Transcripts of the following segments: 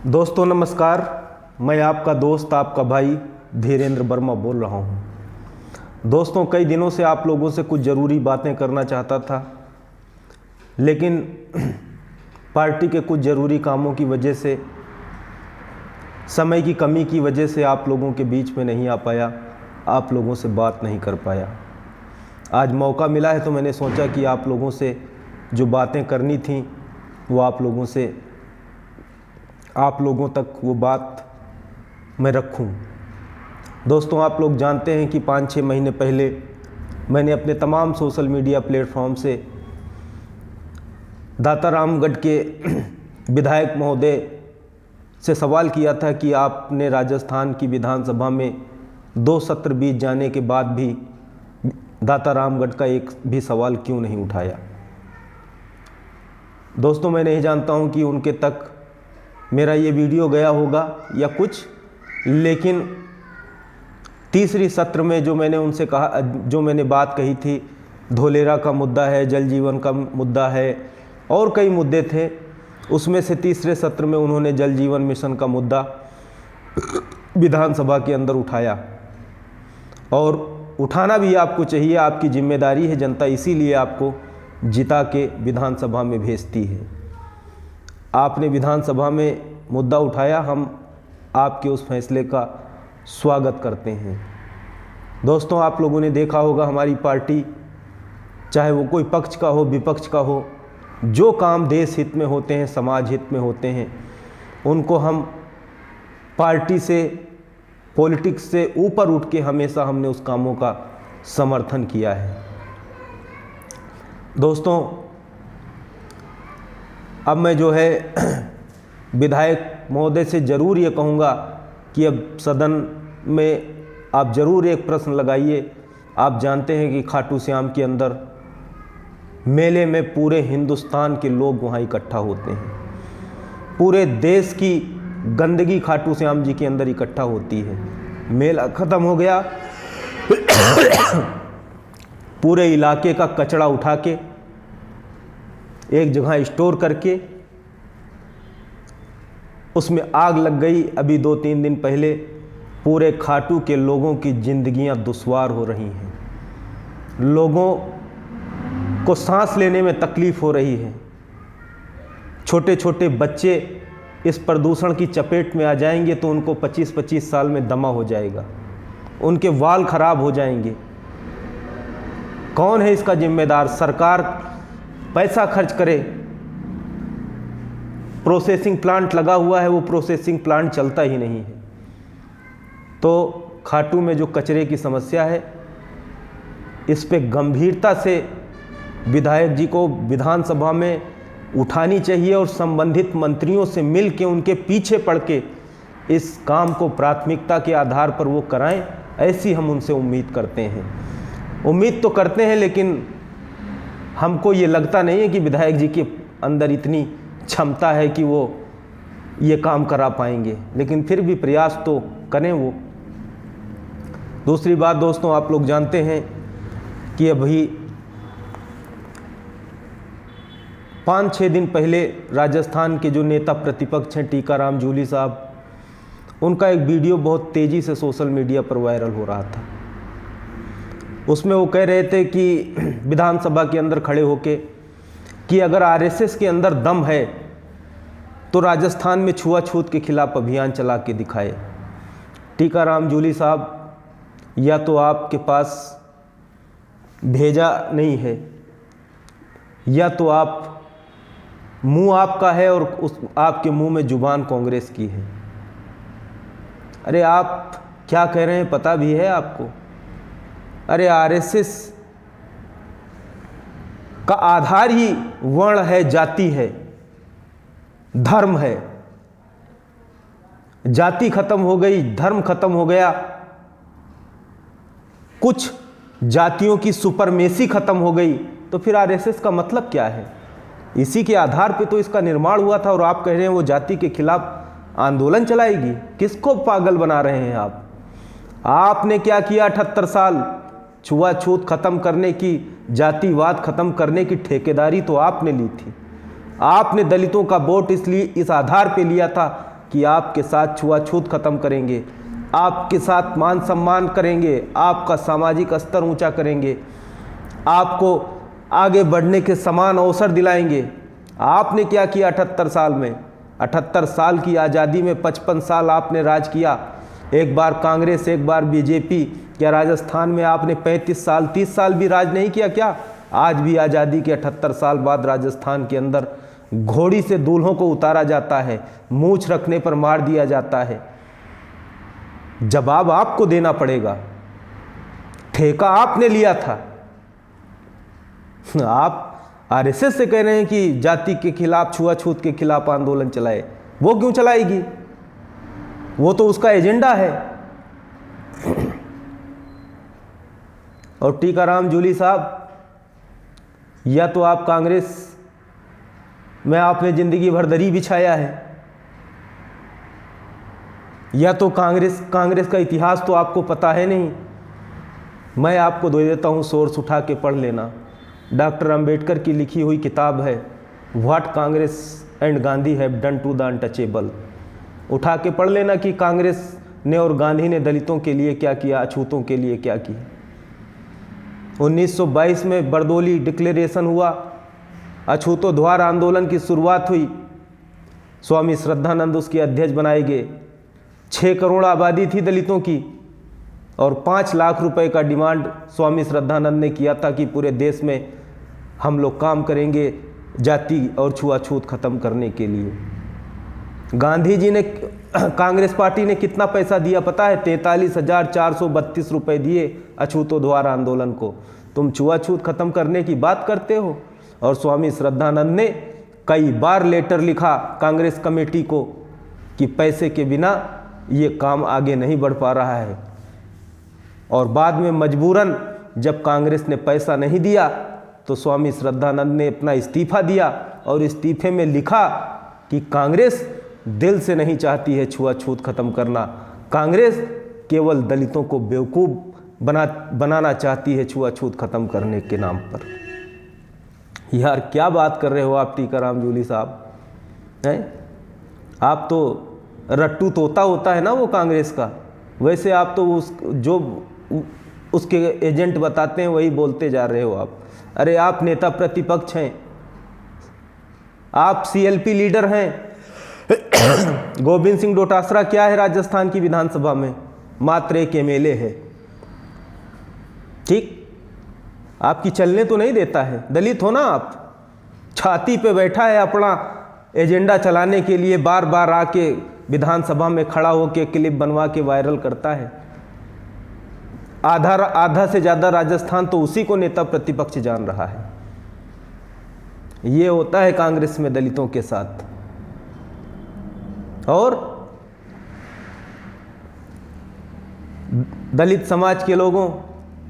दोस्तों नमस्कार। मैं आपका दोस्त आपका भाई धीरेन्द्र वर्मा बोल रहा हूँ। दोस्तों कई दिनों से आप लोगों से कुछ ज़रूरी बातें करना चाहता था, लेकिन पार्टी के कुछ ज़रूरी कामों की वजह से, समय की कमी की वजह से आप लोगों के बीच में नहीं आ पाया, आप लोगों से बात नहीं कर पाया। आज मौका मिला है तो मैंने सोचा कि आप लोगों से जो बातें करनी थी वो आप लोगों तक वो बात मैं रखूं। दोस्तों आप लोग जानते हैं कि 5-6 महीने पहले मैंने अपने तमाम सोशल मीडिया प्लेटफॉर्म से दातारामगढ़ के विधायक महोदय से सवाल किया था कि आपने राजस्थान की विधानसभा में 2 सत्र बीत जाने के बाद भी दातारामगढ़ का एक भी सवाल क्यों नहीं उठाया। दोस्तों मैं नहीं जानता हूं कि उनके तक मेरा ये वीडियो गया होगा या कुछ, लेकिन तीसरी सत्र में जो मैंने उनसे कहा, जो मैंने बात कही थी, धोलेरा का मुद्दा है, जल जीवन का मुद्दा है और कई मुद्दे थे, उसमें से तीसरे सत्र में उन्होंने जल जीवन मिशन का मुद्दा विधानसभा के अंदर उठाया। और उठाना भी आपको चाहिए, आपकी जिम्मेदारी है, जनता इसीलिए आपको जिता के विधानसभा में भेजती है। आपने विधानसभा में मुद्दा उठाया, हम आपके उस फैसले का स्वागत करते हैं। दोस्तों आप लोगों ने देखा होगा हमारी पार्टी, चाहे वो कोई पक्ष का हो विपक्ष का हो, जो काम देश हित में होते हैं, समाज हित में होते हैं, उनको हम पार्टी से, पॉलिटिक्स से ऊपर उठ के हमेशा हमने उस कामों का समर्थन किया है। दोस्तों अब मैं जो है विधायक महोदय से ज़रूर ये कहूँगा कि अब सदन में आप ज़रूर एक प्रश्न लगाइए। आप जानते हैं कि खाटू श्याम के अंदर मेले में पूरे हिंदुस्तान के लोग वहाँ इकट्ठा होते हैं। पूरे देश की गंदगी खाटू श्याम जी के अंदर इकट्ठा होती है। मेला ख़त्म हो गया, पूरे इलाके का कचरा उठा के एक जगह स्टोर करके उसमें आग लग गई। अभी 2-3 दिन पहले पूरे खाटू के लोगों की ज़िंदगियां दुश्वार हो रही हैं, लोगों को सांस लेने में तकलीफ़ हो रही है। छोटे छोटे बच्चे इस प्रदूषण की चपेट में आ जाएंगे तो उनको 25-25 साल में दमा हो जाएगा, उनके वाल खराब हो जाएंगे। कौन है इसका जिम्मेदार? सरकार पैसा खर्च करे, प्रोसेसिंग प्लांट लगा हुआ है, वो प्रोसेसिंग प्लांट चलता ही नहीं है। तो खाटू में जो कचरे की समस्या है, इस पे गंभीरता से विधायक जी को विधानसभा में उठानी चाहिए और संबंधित मंत्रियों से मिल के उनके पीछे पड़ के इस काम को प्राथमिकता के आधार पर वो कराएं, ऐसी हम उनसे उम्मीद करते हैं। उम्मीद तो करते हैं, लेकिन हमको ये लगता नहीं है कि विधायक जी के अंदर इतनी क्षमता है कि वो ये काम करा पाएंगे, लेकिन फिर भी प्रयास तो करें वो। दूसरी बात दोस्तों, आप लोग जानते हैं कि अभी 5-6 दिन पहले राजस्थान के जो नेता प्रतिपक्ष हैं टीकाराम जूली साहब, उनका एक वीडियो बहुत तेज़ी से सोशल मीडिया पर वायरल हो रहा था। उसमें वो कह रहे थे कि विधानसभा के अंदर खड़े होके कि अगर आरएसएस के अंदर दम है तो राजस्थान में छुआछूत के खिलाफ अभियान चला के दिखाए। टीकाराम जूली साहब, या तो आपके पास भेजा नहीं है, या तो आप मुंह आपका है और उस आपके मुंह में जुबान कांग्रेस की है। अरे आप क्या कह रहे हैं पता भी है आपको? अरे आरएसएस का आधार ही वर्ण है, जाति है, धर्म है। जाति खत्म हो गई, धर्म खत्म हो गया, कुछ जातियों की सुपरमेसी खत्म हो गई, तो फिर आरएसएस का मतलब क्या है? इसी के आधार पे तो इसका निर्माण हुआ था, और आप कह रहे हैं वो जाति के खिलाफ आंदोलन चलाएगी। किसको पागल बना रहे हैं आप? आपने क्या किया 78 साल? छुआछूत खत्म करने की, जातिवाद खत्म करने की ठेकेदारी तो आपने ली थी। आपने दलितों का वोट इसलिए इस आधार पे लिया था कि आपके साथ छुआछूत खत्म करेंगे, आपके साथ मान सम्मान करेंगे, आपका सामाजिक स्तर ऊंचा करेंगे, आपको आगे बढ़ने के समान अवसर दिलाएंगे। आपने क्या किया 78 साल में? 78 साल की आज़ादी में 55 साल आपने राज किया, एक बार कांग्रेस एक बार बीजेपी। क्या राजस्थान में आपने 35 साल 30 साल भी राज नहीं किया क्या? आज भी आज़ादी के 78 साल बाद राजस्थान के अंदर घोड़ी से दूल्हों को उतारा जाता है, मूंछ रखने पर मार दिया जाता है। जवाब आपको देना पड़ेगा, ठेका आपने लिया था। आप आरएसएस से कह रहे हैं कि जाति के खिलाफ, छुआछूत के खिलाफ आंदोलन चलाए, वो क्यों चलाएगी? वो तो उसका एजेंडा है। और टीकाराम जूली साहब, या तो आप कांग्रेस में आपने जिंदगी भर दरी बिछाया है, या तो कांग्रेस का इतिहास तो आपको पता है नहीं। मैं आपको दे देता हूं, सोर्स उठा के पढ़ लेना। डॉक्टर अंबेडकर की लिखी हुई किताब है what Congress and Gandhi have done to the untouchable. उठा के पढ़ लेना कि कांग्रेस ने और गांधी ने दलितों के लिए क्या किया, अछूतों के लिए क्या किया। 1922 में बरदोली डिक्लेरेशन हुआ, अछूतों द्वार आंदोलन की शुरुआत हुई, स्वामी श्रद्धानंद उसके अध्यक्ष बनाए गए। 6 करोड़ आबादी थी दलितों की और 5 लाख रुपए का डिमांड स्वामी श्रद्धानंद ने किया था कि पूरे देश में हम लोग काम करेंगे जाति और छुआछूत खत्म करने के लिए। गांधी जी ने, कांग्रेस पार्टी ने कितना पैसा दिया पता है? 43,432 रुपए दिए अछूतों द्वार आंदोलन को। तुम छुआछूत खत्म करने की बात करते हो। और स्वामी श्रद्धानंद ने कई बार लेटर लिखा कांग्रेस कमेटी को कि पैसे के बिना ये काम आगे नहीं बढ़ पा रहा है। और बाद में मजबूरन जब कांग्रेस ने पैसा नहीं दिया तो स्वामी श्रद्धानंद ने अपना इस्तीफा दिया और इस्तीफे में लिखा कि कांग्रेस दिल से नहीं चाहती है छुआछूत खत्म करना, कांग्रेस केवल दलितों को बेवकूफ़ बनाना चाहती है छुआछूत खत्म करने के नाम पर। यार क्या बात कर रहे हो आप टीकाराम जूली साहब, हैं? आप तो रट्टू तोता होता है ना वो कांग्रेस का, वैसे आप तो उसके एजेंट बताते हैं वही बोलते जा रहे हो आप। अरे आप नेता प्रतिपक्ष हैं, आप सीएलपी लीडर हैं। गोविंद सिंह डोटासरा क्या है राजस्थान की विधानसभा में? मात्र एक एमएलए है। ठीक, आपकी चलने तो नहीं देता है। दलित हो ना आप, छाती पे बैठा है अपना एजेंडा चलाने के लिए, बार बार आके विधानसभा में खड़ा होके क्लिप बनवा के वायरल करता है। आधा से ज़्यादा राजस्थान तो उसी को नेता प्रतिपक्ष जान रहा है। ये होता है कांग्रेस में दलितों के साथ। और दलित समाज के लोगों,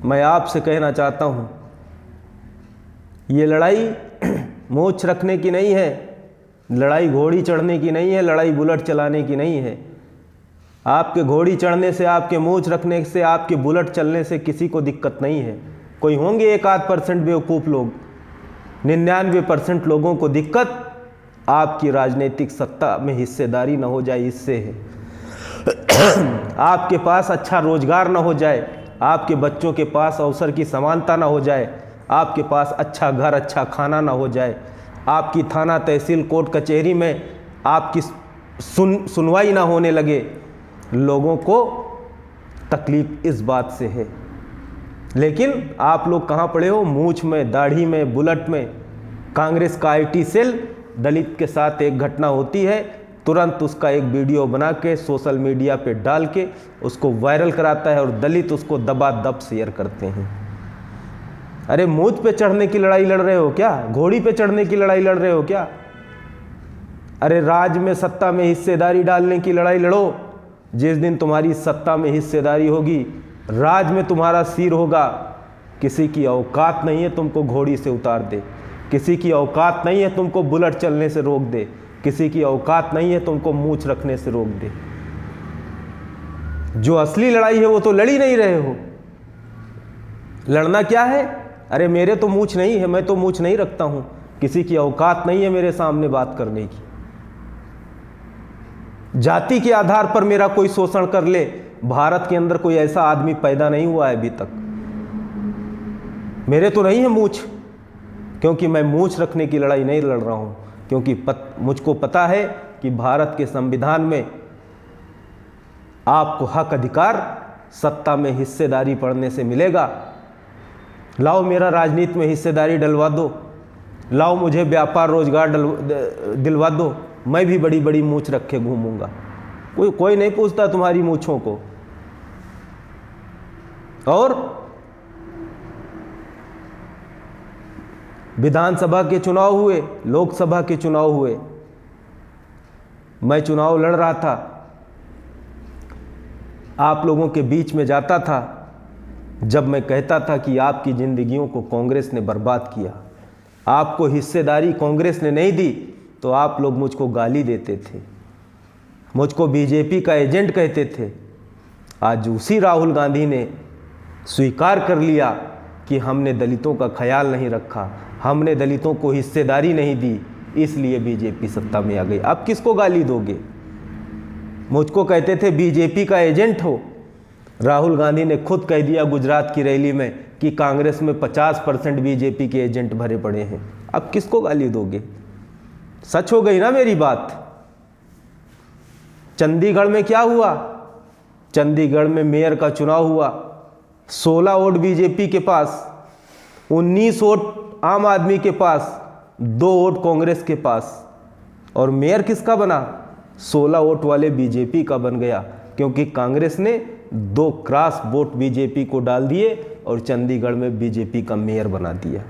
मैं आपसे कहना चाहता हूं, ये लड़ाई मूंछ रखने की नहीं है, लड़ाई घोड़ी चढ़ने की नहीं है, लड़ाई बुलेट चलाने की नहीं है। आपके घोड़ी चढ़ने से, आपके मूंछ रखने से, आपके बुलेट चलने से किसी को दिक्कत नहीं है। कोई होंगे 1-8% बेवकूफ़ लोग, 99% लोगों को दिक्कत आपकी राजनीतिक सत्ता में हिस्सेदारी न हो जाए, इससे है। आपके पास अच्छा रोजगार न हो जाए, आपके बच्चों के पास अवसर की समानता न हो जाए, आपके पास अच्छा घर अच्छा खाना न हो जाए, आपकी थाना तहसील कोर्ट कचहरी में आपकी सुनवाई ना होने लगे। लोगों को तकलीफ इस बात से है। लेकिन आप लोग कहाँ पड़े हो? मूंछ में, दाढ़ी में, बुलेट में। कांग्रेस का आईटी सेल दलित के साथ एक घटना होती है, तुरंत उसका एक वीडियो बना के सोशल मीडिया पे डाल के उसको वायरल कराता है और दलित उसको दबादब शेयर करते हैं। अरे मूंछ पे चढ़ने की लड़ाई लड़ रहे हो क्या? घोड़ी पे चढ़ने की लड़ाई लड़ रहे हो क्या? अरे राज में, सत्ता में हिस्सेदारी डालने की लड़ाई लड़ो। जिस दिन तुम्हारी सत्ता में हिस्सेदारी होगी, राज में तुम्हारा सिर होगा, किसी की औकात नहीं है तुमको घोड़ी से उतार दे, किसी की औकात नहीं है तुमको बुलेट चलने से रोक दे, किसी की औकात नहीं है तुमको मूंछ रखने से रोक दे। जो असली लड़ाई है वो तो लड़ ही नहीं रहे हो। लड़ना क्या है? अरे मेरे तो मूंछ नहीं है, मैं तो मूंछ नहीं रखता हूं, किसी की औकात नहीं है मेरे सामने बात करने की। जाति के आधार पर मेरा कोई शोषण कर ले, भारत के अंदर कोई ऐसा आदमी पैदा नहीं हुआ है अभी तक। मेरे तो नहीं है मूछ, क्योंकि मैं मूछ रखने की लड़ाई नहीं लड़ रहा हूं, क्योंकि मुझको पता है कि भारत के संविधान में आपको हक अधिकार सत्ता में हिस्सेदारी पड़ने से मिलेगा। लाओ मेरा राजनीति में हिस्सेदारी डलवा दो, लाओ मुझे व्यापार रोजगार दिलवा दो, मैं भी बड़ी बड़ी मूछ रखे घूमूंगा। कोई नहीं पूछता तुम्हारी मूछों को। और विधानसभा के चुनाव हुए, लोकसभा के चुनाव हुए, मैं चुनाव लड़ रहा था, आप लोगों के बीच में जाता था जब मैं कहता था कि आपकी जिंदगियों को कांग्रेस ने बर्बाद किया, आपको हिस्सेदारी कांग्रेस ने नहीं दी, तो आप लोग मुझको गाली देते थे, मुझको बीजेपी का एजेंट कहते थे। आज उसी राहुल गांधी ने स्वीकार कर लिया कि हमने दलितों का ख्याल नहीं रखा, हमने दलितों को हिस्सेदारी नहीं दी, इसलिए बीजेपी सत्ता में आ गई। अब किसको गाली दोगे? मुझको कहते थे बीजेपी का एजेंट हो। राहुल गांधी ने खुद कह दिया गुजरात की रैली में कि कांग्रेस में 50% बीजेपी के एजेंट भरे पड़े हैं। अब किसको गाली दोगे? सच हो गई ना मेरी बात। चंडीगढ़ में क्या हुआ? चंडीगढ़ में मेयर का चुनाव हुआ, 16 वोट बीजेपी के पास, 19 वोट आम आदमी के पास, 2 वोट कांग्रेस के पास। और मेयर किसका बना? 16 वोट वाले बीजेपी का बन गया, क्योंकि कांग्रेस ने 2 क्रॉस वोट बीजेपी को डाल दिए और चंडीगढ़ में बीजेपी का मेयर बना दिया।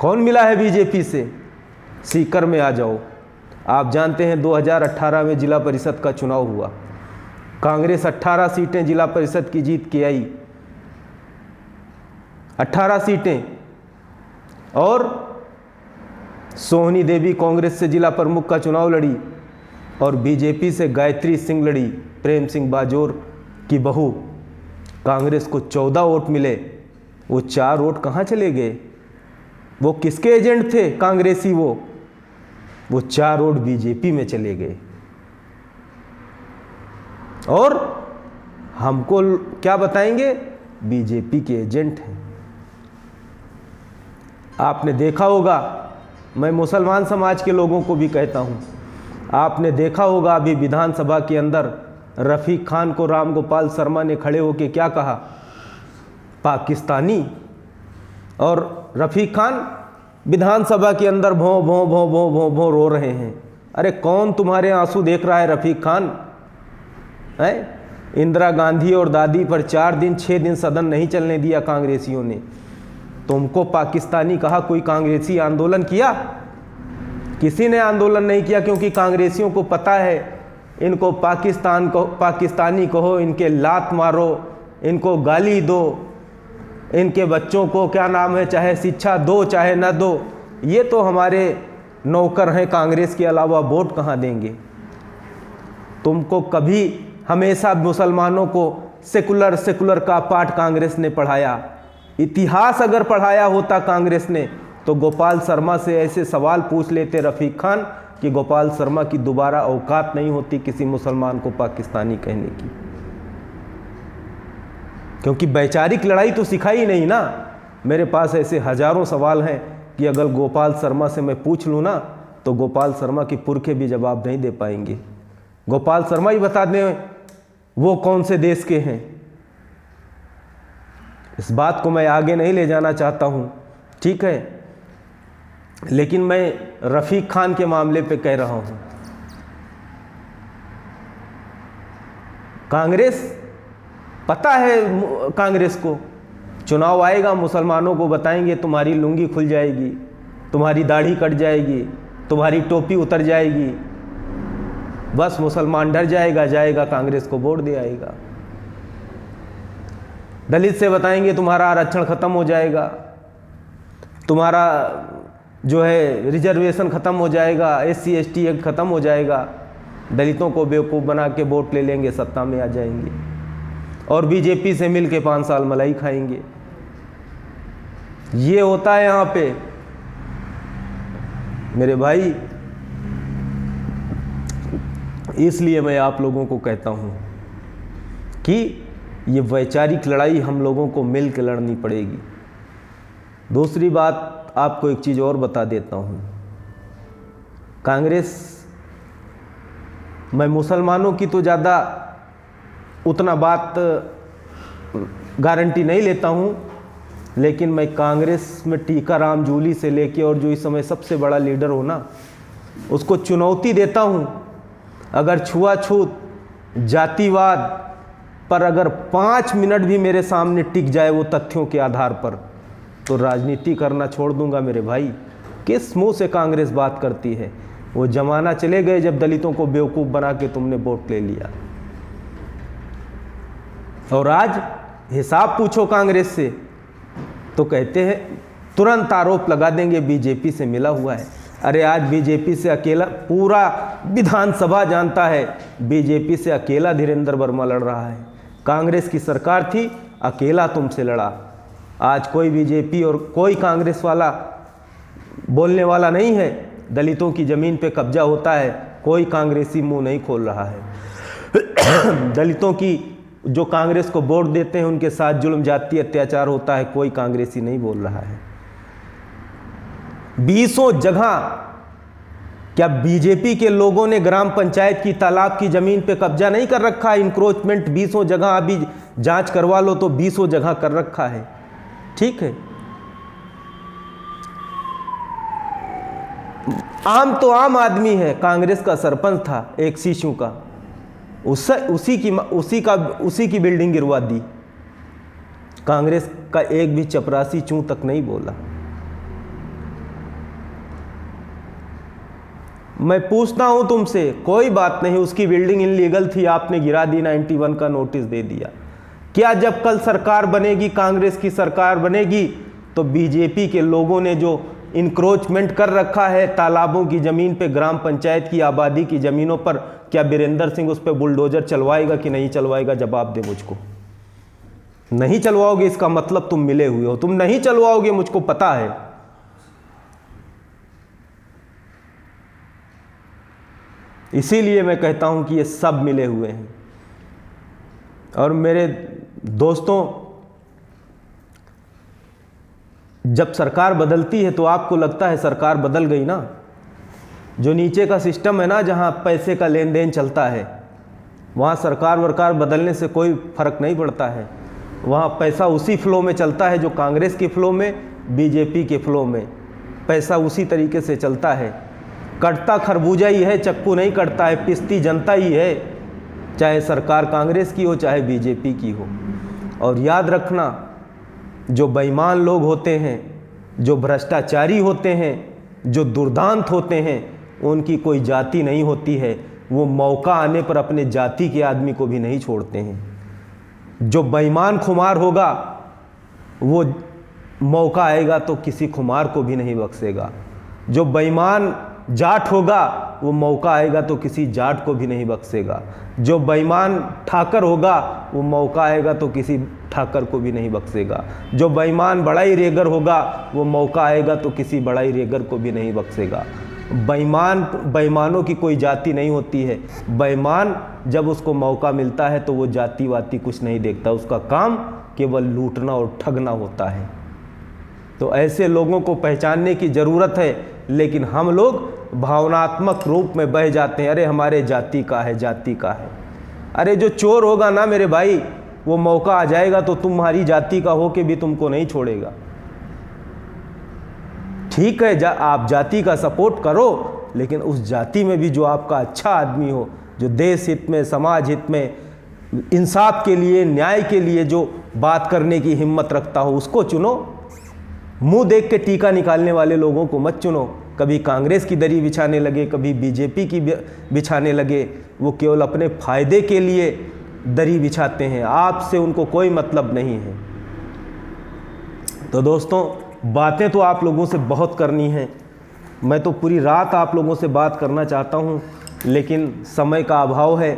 कौन मिला है बीजेपी से? सीकर में आ जाओ। आप जानते हैं 2018 में जिला परिषद का चुनाव हुआ, कांग्रेस 18 सीटें जिला परिषद की जीत के आई, 18 सीटें। और सोहनी देवी कांग्रेस से जिला प्रमुख का चुनाव लड़ी और बीजेपी से गायत्री सिंह लड़ी, प्रेम सिंह बाजोर की बहू। कांग्रेस को 14 वोट मिले, वो 4 वोट कहाँ चले गए? वो किसके एजेंट थे कांग्रेसी? वो 4 वोट बीजेपी में चले गए। और हमको क्या बताएंगे? बीजेपी के एजेंट हैं। आपने देखा होगा, मैं मुसलमान समाज के लोगों को भी कहता हूं, आपने देखा होगा अभी विधानसभा के अंदर रफीक खान को रामगोपाल शर्मा ने खड़े होकर क्या कहा? पाकिस्तानी। और रफीक खान विधानसभा के अंदर भों भों भों भों भों भों रो रहे हैं। अरे कौन तुम्हारे आंसू देख रहा है रफीक खान? है इंदिरा गांधी और दादी पर 4 दिन 6 दिन सदन नहीं चलने दिया कांग्रेसियों ने। तुमको पाकिस्तानी कहा? कोई कांग्रेसी आंदोलन किया? किसी ने आंदोलन नहीं किया, क्योंकि कांग्रेसियों को पता है इनको पाकिस्तानी कहो, इनके लात मारो, इनको गाली दो, इनके बच्चों को क्या नाम है, चाहे शिक्षा दो चाहे न दो, ये तो हमारे नौकर हैं, कांग्रेस के अलावा वोट कहाँ देंगे? तुमको कभी हमेशा मुसलमानों को सेकुलर का पाठ कांग्रेस ने पढ़ाया? इतिहास अगर पढ़ाया होता कांग्रेस ने तो गोपाल शर्मा से ऐसे सवाल पूछ लेते रफीक खान कि गोपाल शर्मा की दोबारा औकात नहीं होती किसी मुसलमान को पाकिस्तानी कहने की। क्योंकि वैचारिक लड़ाई तो सिखाई नहीं ना। मेरे पास ऐसे हजारों सवाल हैं कि अगर गोपाल शर्मा से मैं पूछ लूँ ना तो गोपाल शर्मा के पुरखे भी जवाब नहीं दे पाएंगे। गोपाल शर्मा ही बता दें वो कौन से देश के हैं। इस बात को मैं आगे नहीं ले जाना चाहता हूँ, ठीक है, लेकिन मैं रफीक खान के मामले पे कह रहा हूँ। कांग्रेस पता है, कांग्रेस को चुनाव आएगा, मुसलमानों को बताएंगे तुम्हारी लुंगी खुल जाएगी, तुम्हारी दाढ़ी कट जाएगी, तुम्हारी टोपी उतर जाएगी, बस मुसलमान डर जाएगा कांग्रेस को वोट दे आएगा। दलित से बताएंगे तुम्हारा आरक्षण खत्म हो जाएगा, तुम्हारा जो है रिजर्वेशन खत्म हो जाएगा, SC ST एक्ट खत्म हो जाएगा, दलितों को बेवकूफ़ बना के वोट ले लेंगे, सत्ता में आ जाएंगे और बीजेपी से मिल के 5 साल मलाई खाएंगे। ये होता है यहाँ पे मेरे भाई। इसलिए मैं आप लोगों को कहता हूँ कि ये वैचारिक लड़ाई हम लोगों को मिल के लड़नी पड़ेगी। दूसरी बात आपको एक चीज़ और बता देता हूँ, कांग्रेस, मैं मुसलमानों की तो ज़्यादा उतना बात गारंटी नहीं लेता हूँ, लेकिन मैं कांग्रेस में टीकाराम जूली से लेके और जो इस समय सबसे बड़ा लीडर हो ना, उसको चुनौती देता हूँ। अगर छुआछूत, जातिवाद पर अगर 5 मिनट भी मेरे सामने टिक जाए वो तथ्यों के आधार पर, तो राजनीति करना छोड़ दूंगा मेरे भाई। किस मुंह से कांग्रेस बात करती है? वो जमाना चले गए जब दलितों को बेवकूफ़ बना के तुमने वोट ले लिया। और आज हिसाब पूछो कांग्रेस से तो कहते हैं, तुरंत आरोप लगा देंगे बीजेपी से मिला हुआ है। अरे आज बीजेपी से अकेला, पूरा विधानसभा जानता है बीजेपी से अकेला धीरेन्द्र वर्मा लड़ रहा है। कांग्रेस की सरकार थी, अकेला तुमसे लड़ा। आज कोई बीजेपी और कोई कांग्रेस वाला बोलने वाला नहीं है। दलितों की ज़मीन पे कब्जा होता है, कोई कांग्रेसी मुंह नहीं खोल रहा है। दलितों की जो कांग्रेस को वोट देते हैं उनके साथ जुल्म, जाति, अत्याचार होता है, कोई कांग्रेसी नहीं बोल रहा है। 20 जगह क्या बीजेपी के लोगों ने ग्राम पंचायत की तालाब की जमीन पे कब्जा नहीं कर रखा है? इंक्रोचमेंट 20 जगह, अभी जांच करवा लो तो 20 जगह कर रखा है। ठीक है, आम तो आम आदमी है, कांग्रेस का सरपंच था एक शिशु का, उसी की बिल्डिंग गिरवा दी। कांग्रेस का एक भी चपरासी चूं तक नहीं बोला। मैं पूछता हूं तुमसे, कोई बात नहीं, उसकी बिल्डिंग इनलीगल थी, आपने गिरा दी, 91 का नोटिस दे दिया। क्या जब कल सरकार बनेगी, कांग्रेस की सरकार बनेगी, तो बीजेपी के लोगों ने जो इंक्रोचमेंट कर रखा है तालाबों की ज़मीन पे, ग्राम पंचायत की आबादी की ज़मीनों पर, क्या बीरेंद्र सिंह उस पर बुलडोजर चलवाएगा कि नहीं चलवाएगा? जवाब दे मुझको। नहीं चलवाओगे इसका मतलब तुम मिले हुए हो, तुम नहीं चलवाओगे, मुझको पता है। इसीलिए मैं कहता हूं कि ये सब मिले हुए हैं। और मेरे दोस्तों, जब सरकार बदलती है तो आपको लगता है सरकार बदल गई ना। जो नीचे का सिस्टम है ना, जहां पैसे का लेन देन चलता है, वहां सरकार वरकार बदलने से कोई फर्क नहीं पड़ता है। वहां पैसा उसी फ्लो में चलता है जो कांग्रेस के फ्लो में, बीजेपी के फ्लो में। पैसा उसी तरीके से चलता है। कटता खरबूजा ही है, चक्कू नहीं कटता है, पिसती जनता ही है, चाहे सरकार कांग्रेस की हो चाहे बीजेपी की हो। और याद रखना, जो बेईमान लोग होते हैं, जो भ्रष्टाचारी होते हैं, जो दुर्दांत होते हैं, उनकी कोई जाति नहीं होती है। वो मौका आने पर अपने जाति के आदमी को भी नहीं छोड़ते हैं। जो बेईमान खुमार होगा, वो मौका आएगा तो किसी खुमार को भी नहीं बख्शेगा। जो बेईमान जाट होगा, वो मौका आएगा तो किसी जाट को भी नहीं बख्शेगा। जो बेईमान ठाकर होगा, वो मौका आएगा तो किसी ठाकर को भी नहीं बख्शेगा। जो बेईमान बड़ाई रेगर होगा, वो मौका आएगा तो किसी बड़ाई रेगर को भी नहीं बख्शेगा। बेईमानों की कोई जाति नहीं होती है। बेईमान जब उसको मौका मिलता है तो वो जाति वाति कुछ नहीं देखता, उसका काम केवल लूटना और ठगना होता है। तो ऐसे लोगों को पहचानने की ज़रूरत है, लेकिन हम लोग भावनात्मक रूप में बह जाते हैं। अरे हमारे जाति का है, जाति का है। अरे जो चोर होगा ना मेरे भाई, वो मौका आ जाएगा तो तुम्हारी जाति का हो के भी तुमको नहीं छोड़ेगा। ठीक है, आप जाति का सपोर्ट करो, लेकिन उस जाति में भी जो आपका अच्छा आदमी हो, जो देश हित में, समाज हित में, इंसाफ के लिए, न्याय के लिए जो बात करने की हिम्मत रखता हो, उसको चुनो। मुंह देख के टीका निकालने वाले लोगों को मत चुनो। कभी कांग्रेस की दरी बिछाने लगे, कभी बीजेपी की बिछाने लगे। वो केवल अपने फायदे के लिए दरी बिछाते हैं, आपसे उनको कोई मतलब नहीं है। तो दोस्तों, बातें तो आप लोगों से बहुत करनी है। मैं तो पूरी रात आप लोगों से बात करना चाहता हूं, लेकिन समय का अभाव है।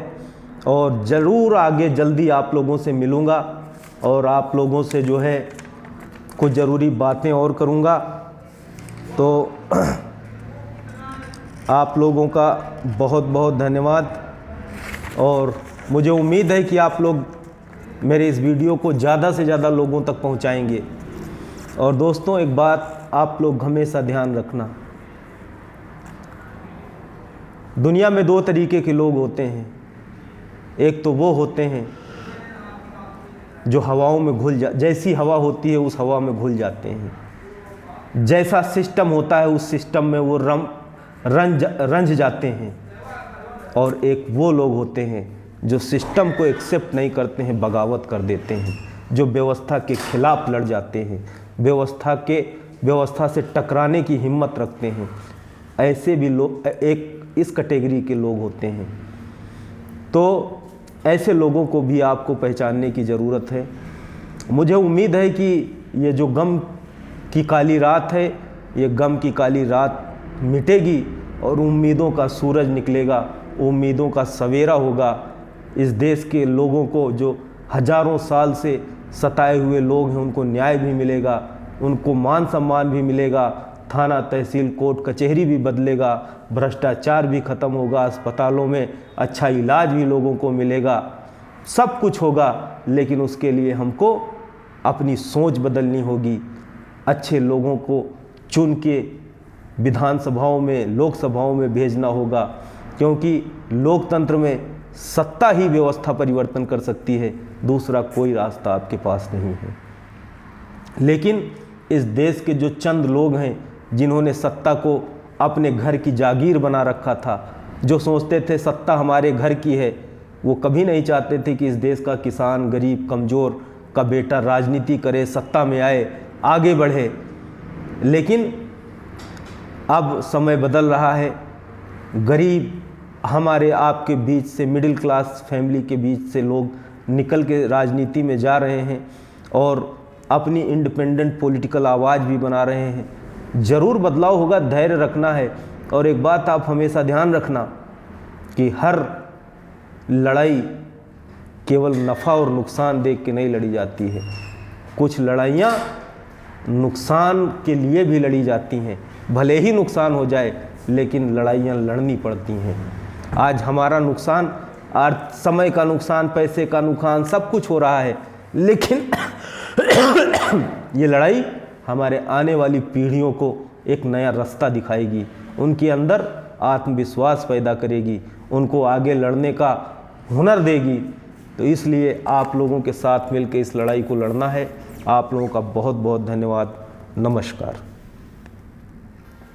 और ज़रूर आगे जल्दी आप लोगों से मिलूँगा और आप लोगों से जो है कुछ ज़रूरी बातें और करूँगा। तो आप लोगों का बहुत बहुत धन्यवाद। और मुझे उम्मीद है कि आप लोग मेरे इस वीडियो को ज़्यादा से ज़्यादा लोगों तक पहुंचाएंगे। और दोस्तों, एक बात आप लोग हमेशा ध्यान रखना, दुनिया में दो तरीके के लोग होते हैं। एक तो वो होते हैं जो हवाओं में जैसी हवा होती है उस हवा में घुल जाते हैं, जैसा सिस्टम होता है उस सिस्टम में वो रंज जाते हैं। और एक वो लोग होते हैं जो सिस्टम को एक्सेप्ट नहीं करते हैं, बगावत कर देते हैं, जो व्यवस्था के खिलाफ लड़ जाते हैं, व्यवस्था से टकराने की हिम्मत रखते हैं। ऐसे भी लोग एक इस कैटेगरी के लोग होते हैं। तो ऐसे लोगों को भी आपको पहचानने की ज़रूरत है। मुझे उम्मीद है कि ये जो गम की काली रात है, ये गम की काली रात मिटेगी और उम्मीदों का सूरज निकलेगा, उम्मीदों का सवेरा होगा। इस देश के लोगों को जो हजारों साल से सताए हुए लोग हैं उनको न्याय भी मिलेगा, उनको मान सम्मान भी मिलेगा, थाना तहसील कोर्ट कचहरी भी बदलेगा, भ्रष्टाचार भी ख़त्म होगा, अस्पतालों में अच्छा इलाज भी लोगों को मिलेगा, सब कुछ होगा। लेकिन उसके लिए हमको अपनी सोच बदलनी होगी, अच्छे लोगों को चुन के विधानसभाओं में, लोकसभाओं में भेजना होगा, क्योंकि लोकतंत्र में सत्ता ही व्यवस्था परिवर्तन कर सकती है, दूसरा कोई रास्ता आपके पास नहीं है। लेकिन इस देश के जो चंद लोग हैं जिन्होंने सत्ता को अपने घर की जागीर बना रखा था, जो सोचते थे सत्ता हमारे घर की है, वो कभी नहीं चाहते थे कि इस देश का किसान, गरीब, कमज़ोर का बेटा राजनीति करे, सत्ता में आए, आगे बढ़े। लेकिन अब समय बदल रहा है, गरीब हमारे आपके बीच से, मिडिल क्लास फैमिली के बीच से लोग निकल के राजनीति में जा रहे हैं और अपनी इंडिपेंडेंट पॉलिटिकल आवाज़ भी बना रहे हैं। ज़रूर बदलाव होगा, धैर्य रखना है। और एक बात आप हमेशा ध्यान रखना कि हर लड़ाई केवल नफ़ा और नुकसान देख के नहीं लड़ी जाती है, कुछ लड़ाइयाँ नुकसान के लिए भी लड़ी जाती हैं। भले ही नुकसान हो जाए लेकिन लड़ाइयाँ लड़नी पड़ती हैं। आज हमारा नुकसान, समय का नुकसान, पैसे का नुकसान, सब कुछ हो रहा है, लेकिन ये लड़ाई हमारे आने वाली पीढ़ियों को एक नया रास्ता दिखाएगी, उनके अंदर आत्मविश्वास पैदा करेगी, उनको आगे लड़ने का हुनर देगी। तो इसलिए आप लोगों के साथ मिलकर इस लड़ाई को लड़ना है। आप लोगों का बहुत बहुत धन्यवाद। नमस्कार।